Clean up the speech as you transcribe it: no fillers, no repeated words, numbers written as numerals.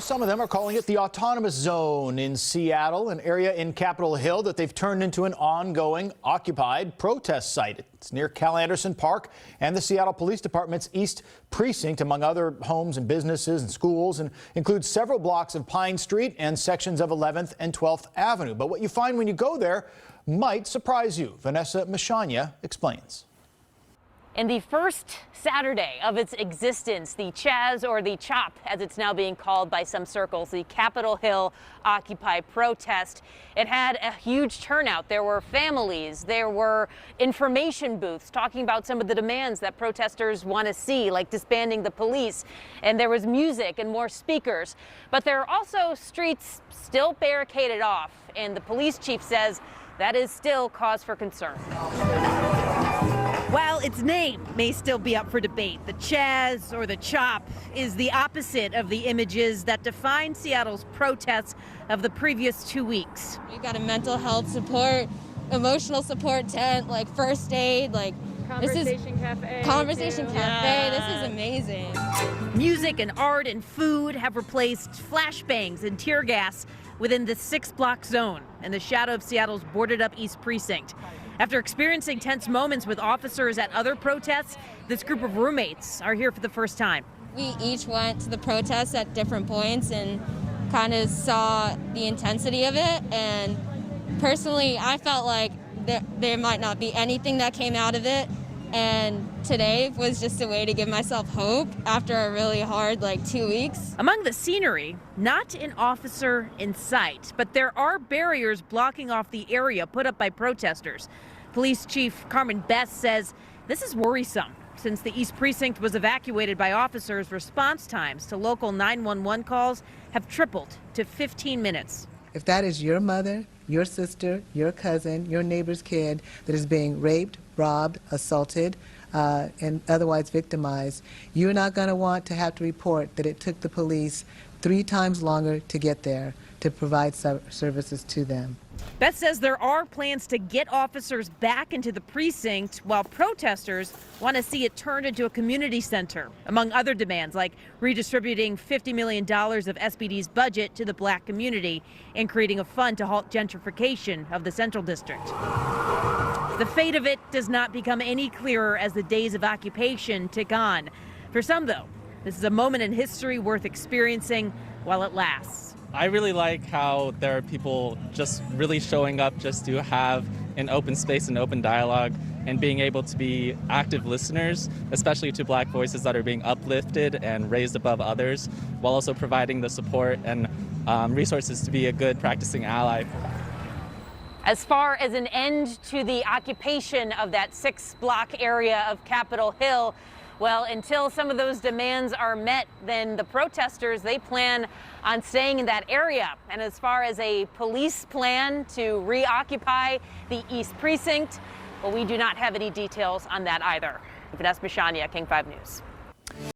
Some of them are calling it the autonomous zone in Seattle, an area in Capitol Hill that they've turned into an ongoing occupied protest site. It's near Cal Anderson Park and the Seattle Police Department's East Precinct, among other homes and businesses and schools, and includes several blocks of Pine Street and sections of 11th and 12th Avenue. But what you find when you go there might surprise you. Vanessa Mashanya explains. In the first Saturday of its existence, the CHAZ, or the CHOP, as it's now being called by some circles, the Capitol Hill Occupy protest, it had a huge turnout. There were families, there were information booths talking about some of the demands that protesters want to see, like disbanding the police, and there was music and more speakers. But there are also streets still barricaded off, and the police chief says that is still cause for concern. While its name may still be up for debate, the CHAZ, or the CHOP, is the opposite of the images that define Seattle's protests of the previous 2 weeks. We've got a mental health support, emotional support tent, like first aid, like Conversation Cafe. This is amazing. Music and art and food have replaced flashbangs and tear gas within the 6-block zone in the shadow of Seattle's boarded up East Precinct. After experiencing tense moments with officers at other protests, this group of roommates are here for the first time. We each went to the protests at different points and kind of saw the intensity of it. And personally, I felt like there might not be anything that came out of it. And today was just a way to give myself hope after a really hard 2 weeks. Among the scenery, not an officer in sight, but there are barriers blocking off the area put up by protesters. Police Chief Carmen Best says this is worrisome. Since the East Precinct was evacuated by officers, response times to local 911 calls have tripled to 15 minutes. If that is your mother, your sister, your cousin, your neighbor's kid that is being raped, robbed, assaulted, and otherwise victimized, you're not going to want to have to report that it took the police 3 times longer to get there to provide services to them. Beth says there are plans to get officers back into the precinct, while protesters want to see it turned into a community center, among other demands like redistributing $50 million of SPD's budget to the black community and creating a fund to halt gentrification of the Central District. The fate of it does not become any clearer as the days of occupation tick on. For some, though, this is a moment in history worth experiencing while it lasts. I really like how there are people just really showing up just to have an open space and open dialogue and being able to be active listeners, especially to black voices that are being uplifted and raised above others, while also providing the support and resources to be a good practicing ally. As far as an end to the occupation of that 6-block area of Capitol Hill, well, until some of those demands are met, then the protesters, they plan on staying in that area. And as far as a police plan to reoccupy the East Precinct, well, we do not have any details on that either. Vanessa Mashanya, King 5 News.